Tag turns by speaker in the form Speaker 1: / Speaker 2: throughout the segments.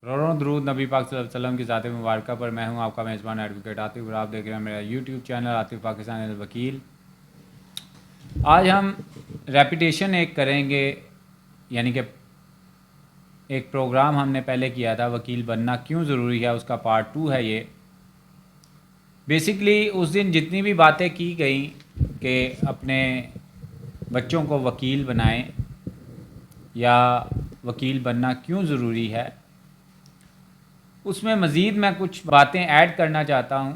Speaker 1: करोड़ों दरूद नबी पाक सल्लल्लाहु अलैहि वसल्लम की ज़ात मुबारका पर। मैं हूं आपका मेज़बान एडवोकेट आतिफ और आप देख रहे हैं मेरा यूट्यूब चैनल आतिफ पाकिस्तान वकील। आज हम रेपिटेशन एक करेंगे, यानी कि एक प्रोग्राम हमने पहले किया था वकील बनना क्यों ज़रूरी है, उसका पार्ट 2 है ये। बेसिकली उस दिन जितनी भी बातें की गई कि अपने बच्चों को वकील बनाएं या वकील बनना क्यों ज़रूरी है, उसमें मज़ीद मैं कुछ बातें ऐड करना चाहता हूं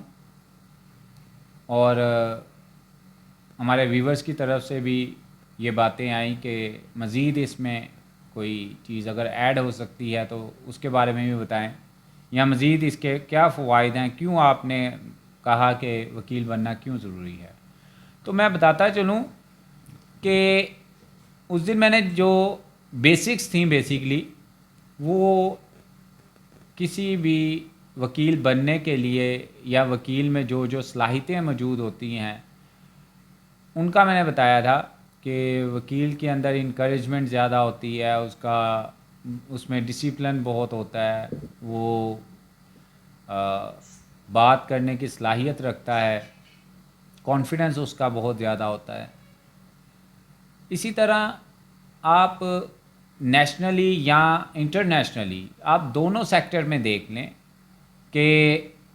Speaker 1: और हमारे व्यूवर्स की तरफ से भी ये बातें आई कि मज़ीद इसमें कोई चीज़ अगर ऐड हो सकती है तो उसके बारे में भी बताएं, या मज़ीद इसके क्या फ़वाइद हैं, क्यों आपने कहा कि वकील बनना क्यों ज़रूरी है। तो मैं बताता चलूँ कि उस दिन मैंने जो बेसिक्स थी बेसिकली वो किसी भी वकील बनने के लिए या वकील में जो जो सलाहियतें मौजूद होती हैं उनका मैंने बताया था कि वकील के अंदर इनकरेजमेंट ज़्यादा होती है, उसमें डिसिप्लिन बहुत होता है, वो बात करने की सलाहियत रखता है, कॉन्फिडेंस उसका बहुत ज़्यादा होता है। इसी तरह आप नेशनली या इंटरनेशनली आप दोनों सेक्टर में देख लें कि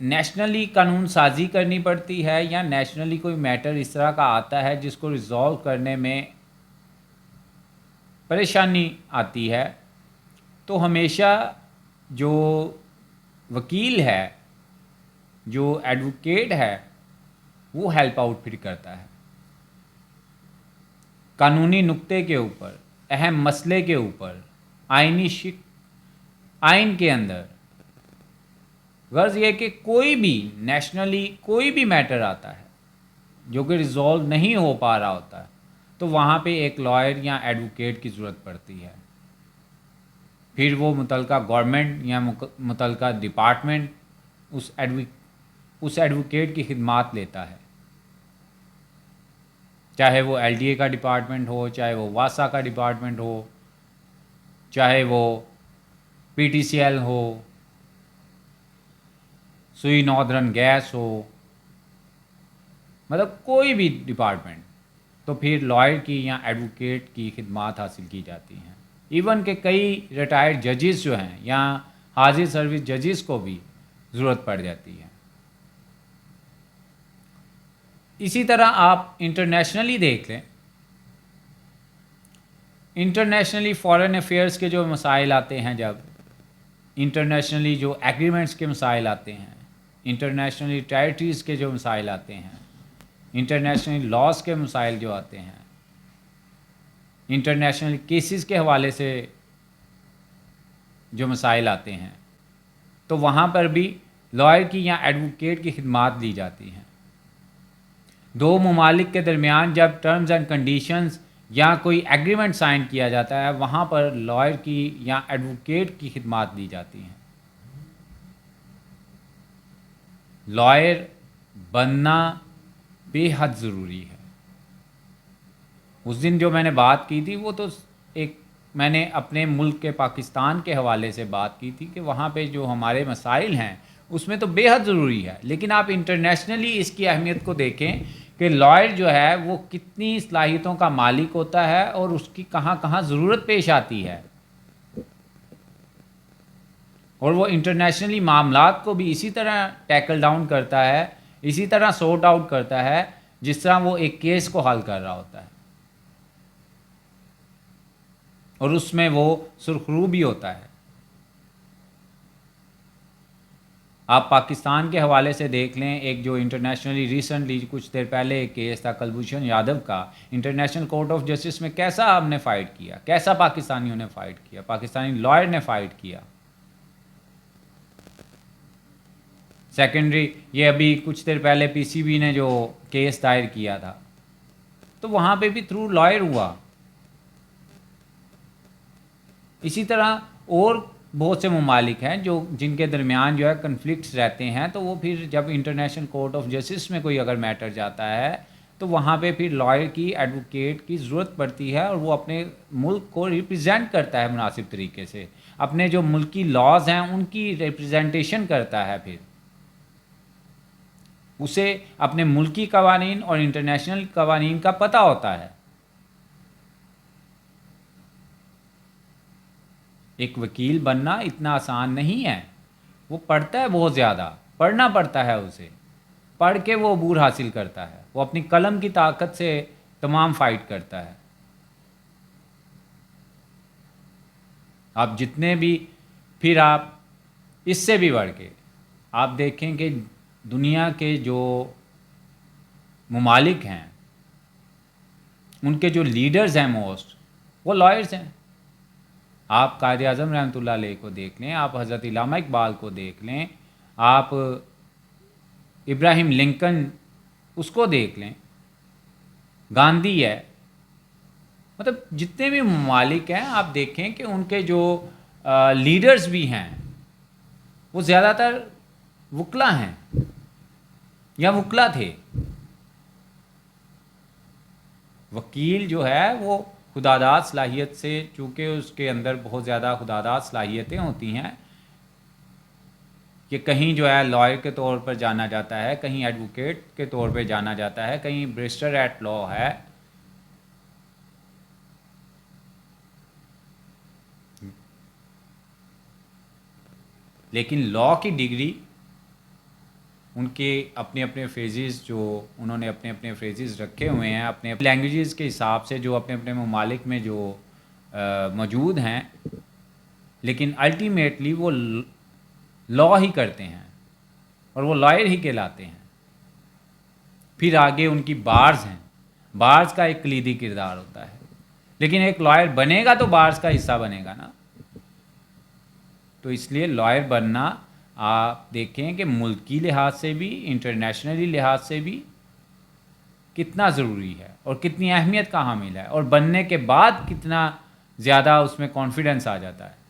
Speaker 1: नेशनली कानून साजी करनी पड़ती है या नेशनली कोई मैटर इस तरह का आता है जिसको रिज़ॉल्व करने में परेशानी आती है, तो हमेशा जो वकील है, जो एडवोकेट है, वो हेल्प आउट फिर करता है कानूनी नुक्ते के ऊपर, अहम मसले के ऊपर, आइन के अंदर। गर्ज ये कि कोई भी नेशनली कोई भी मैटर आता है जो कि रिजॉल्व नहीं हो पा रहा होता है, तो वहाँ पे एक लॉयर या एडवोकेट की ज़रूरत पड़ती है। फिर वो मुतलका गवर्नमेंट या मुतलका डिपार्टमेंट उस एडवोकेट की खिदमात लेता है, चाहे वो एलडीए का डिपार्टमेंट हो, चाहे वो वासा का डिपार्टमेंट हो, चाहे वो पीटीसीएल हो, सुई नॉर्दर्न गैस हो, मतलब कोई भी डिपार्टमेंट, तो फिर लॉयर की या एडवोकेट की खिदमात हासिल की जाती हैं। इवन के कई रिटायर्ड जजेस जो हैं या हाजिर सर्विस जजेस को भी ज़रूरत पड़ जाती है। इसी तरह आप इंटरनेशनली देख लें, इंटरनेशनली फॉरेन अफेयर्स के जो मसाइल आते हैं, जब इंटरनेशनली जो एग्रीमेंट्स के मसाइल आते हैं, इंटरनेशनली टेरिटरीज़ के जो मसाइल आते हैं, इंटरनेशनल लॉज के मसाइल जो आते हैं, इंटरनेशनल केसेस के हवाले से जो मसाइल आते हैं, तो वहाँ पर भी लॉयर की या एडवोकेट की खिदमात दी जाती हैं। दो ममालिक के दरमियान जब टर्म्स एंड कंडीशंस या कोई एग्रीमेंट साइन किया जाता है, वहाँ पर लॉयर की या एडवोकेट की खिदमात दी जाती हैं। लॉयर बनना बेहद ज़रूरी है। उस दिन जो मैंने बात की थी वो तो एक मैंने अपने मुल्क के पाकिस्तान के हवाले से बात की थी कि वहाँ पे जो हमारे मसाइल हैं उसमें तो बेहद ज़रूरी है, लेकिन आप इंटरनेशनली इसकी अहमियत को देखें कि लॉयर जो है वो कितनी सलाहियतों का मालिक होता है और उसकी कहाँ कहाँ ज़रूरत पेश आती है, और वो इंटरनेशनली मामलात को भी इसी तरह टैकल डाउन करता है, इसी तरह सॉर्ट आउट करता है जिस तरह वो एक केस को हल कर रहा होता है, और उसमें वो सुरखरू भी होता है। आप पाकिस्तान के हवाले से देख लें, एक जो इंटरनेशनली रिसेंटली कुछ देर पहले एक केस था कुलभूषण यादव का, इंटरनेशनल कोर्ट ऑफ जस्टिस में कैसा हमने फ़ाइट किया, कैसा पाकिस्तानियों ने फ़ाइट किया, पाकिस्तानी लॉयर ने फ़ाइट किया। सेकेंडरी ये अभी कुछ देर पहले पीसीबी ने जो केस दायर किया था, तो वहाँ पे भी थ्रू लॉयर हुआ। इसी तरह और बहुत से ममालिक हैं जो जिनके दरमियान जो है कन्फ्लिक्ट्स रहते हैं, तो वो फिर जब इंटरनेशनल कोर्ट ऑफ जस्टिस में कोई अगर मैटर जाता है तो वहाँ पे फिर लॉयर की, एडवोकेट की ज़रूरत पड़ती है, और वो अपने मुल्क को रिप्रेजेंट करता है मुनासिब तरीके से। اپنے جو ملکی لاز ہیں ان کی ریپرزنٹیشن کرتا ہے، پھر اسے اپنے ملکی قوانین اور انٹرنیشنل قوانین کا پتہ ہوتا ہے۔ ایک وکیل بننا اتنا آسان نہیں ہے، وہ پڑھتا ہے، بہت زیادہ پڑھنا پڑتا ہے، اسے پڑھ کے وہ عبور حاصل کرتا ہے، وہ اپنی قلم کی طاقت سے تمام فائٹ کرتا ہے۔ آپ جتنے بھی، پھر آپ اس سے بھی بڑھ کے آپ دیکھیں کہ دنیا کے جو ممالک ہیں ان کے جو لیڈرز ہیں موسٹ، وہ لائرز ہیں۔ آپ قائد اعظم رحمۃ اللہ علیہ کو دیکھ لیں، آپ حضرت علامہ اقبال کو دیکھ لیں، آپ ابراہیم لنکن اس کو دیکھ لیں، گاندھی ہے، مطلب جتنے بھی ممالک ہیں آپ دیکھیں کہ ان کے جو لیڈرز بھی ہیں وہ زیادہ تر وکلا ہیں یا وکلا تھے۔ وکیل جو ہے وہ خداداد صلاحیت سے، چونکہ اس کے اندر بہت زیادہ خداداد صلاحیتیں ہوتی ہیں کہ کہیں جو ہے لائر کے طور پر جانا جاتا ہے، کہیں ایڈوکیٹ کے طور پہ جانا جاتا ہے، کہیں بریسٹر ایٹ لا ہے، لیکن لا کی ڈگری ان کے اپنے اپنے فریزز، جو انہوں نے اپنے اپنے فریزز رکھے ہوئے ہیں اپنے لینگویجز کے حساب سے، جو اپنے اپنے ممالک میں جو موجود ہیں، لیکن الٹیمیٹلی وہ لا ہی کرتے ہیں اور وہ لائر ہی کہلاتے ہیں۔ پھر آگے ان کی بارز ہیں، بارز کا ایک کلیدی کردار ہوتا ہے، لیکن ایک لائر بنے گا تو بارز کا حصہ بنے گا نا۔ تو اس لیے لائر بننا آپ دیکھیں کہ ملکی لحاظ سے بھی، انٹرنیشنلی لحاظ سے بھی کتنا ضروری ہے اور کتنی اہمیت کا حامل ہے، اور بننے کے بعد کتنا زیادہ اس میں کانفیڈنس آ جاتا ہے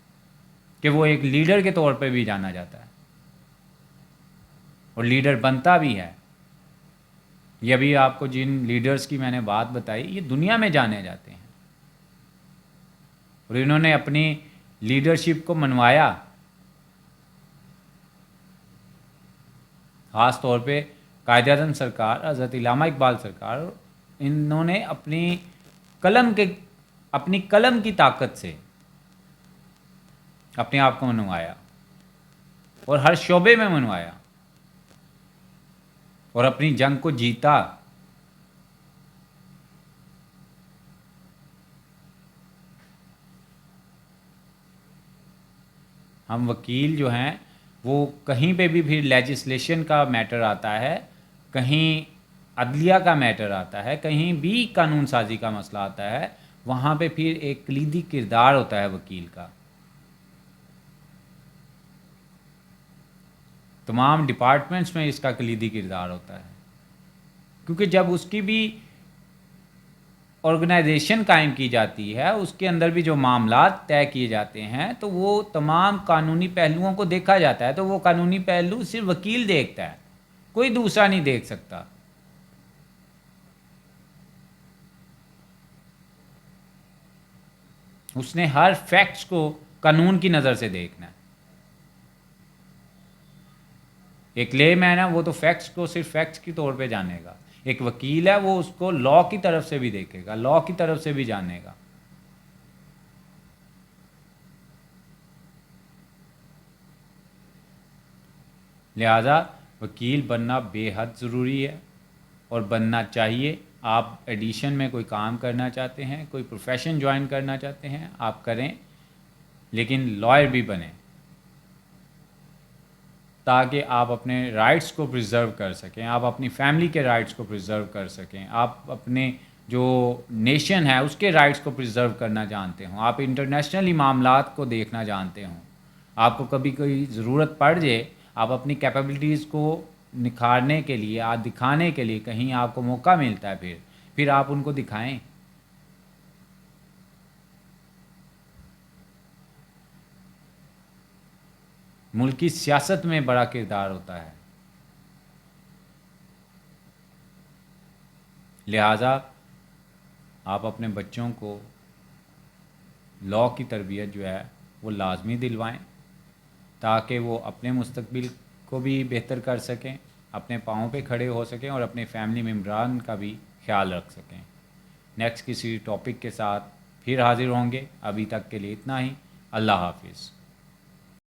Speaker 1: کہ وہ ایک لیڈر کے طور پہ بھی جانا جاتا ہے اور لیڈر بنتا بھی ہے۔ یہ ابھی آپ کو جن لیڈرز کی میں نے بات بتائی، یہ دنیا میں جانے جاتے ہیں اور انہوں نے اپنی لیڈرشپ کو منوایا، خاص طور پہ قائد اعظم سرکار حضرت علامہ اقبال سرکار، انہوں نے اپنی قلم کی طاقت سے اپنے آپ کو منوایا اور ہر شعبے میں منوایا اور اپنی جنگ کو جیتا۔ ہم وکیل جو ہیں وہ کہیں پہ بھی پھر لیجسلیشن کا میٹر آتا ہے، کہیں عدلیہ کا میٹر آتا ہے، کہیں بھی قانون سازی کا مسئلہ آتا ہے، وہاں پہ پھر ایک کلیدی کردار ہوتا ہے وکیل کا۔ تمام ڈپارٹمنٹس میں اس کا کلیدی کردار ہوتا ہے، کیونکہ جب اس کی بھی آرگنائزیشن قائم کی جاتی ہے، اس کے اندر بھی جو معاملات طے کیے جاتے ہیں، تو وہ تمام قانونی پہلوؤں کو دیکھا جاتا ہے، تو وہ قانونی پہلو صرف وکیل دیکھتا ہے، کوئی دوسرا نہیں دیکھ سکتا۔ اس نے ہر فیکٹس کو قانون کی نظر سے دیکھنا ہے۔ ایک لے مین ہے، وہ تو فیکٹس کو صرف فیکٹس کے طور پہ جانے گا، ایک وکیل ہے وہ اس کو لا کی طرف سے بھی دیکھے گا، لا کی طرف سے بھی جانے گا۔ لہذا وکیل بننا بے حد ضروری ہے اور بننا چاہیے۔ آپ ایڈیشن میں کوئی کام کرنا چاہتے ہیں، کوئی پروفیشن جوائن کرنا چاہتے ہیں، آپ کریں، لیکن لائر بھی بنیں تاکہ آپ اپنے رائٹس کو پریزرو کر سکیں، آپ اپنی فیملی کے رائٹس کو پریزرو کر سکیں، آپ اپنے جو نیشن ہے اس کے رائٹس کو پریزرو کرنا جانتے ہوں، آپ انٹرنیشنلی معاملات کو دیکھنا جانتے ہوں۔ آپ کو کبھی کوئی ضرورت پڑ جائے، آپ اپنی کیپیبلٹیز کو نکھارنے کے لیے، آپ دکھانے کے لیے کہیں آپ کو موقع ملتا ہے، پھر آپ ان کو دکھائیں۔ ملکی سیاست میں بڑا کردار ہوتا ہے، لہٰذا آپ اپنے بچوں کو لا کی تربیت جو ہے وہ لازمی دلوائیں تاکہ وہ اپنے مستقبل کو بھی بہتر کر سکیں، اپنے پاؤں پہ کھڑے ہو سکیں اور اپنے فیملی ممبران کا بھی خیال رکھ سکیں۔ نیکسٹ کسی ٹاپک کے ساتھ پھر حاضر ہوں گے، ابھی تک کے لیے اتنا ہی۔ اللہ حافظ۔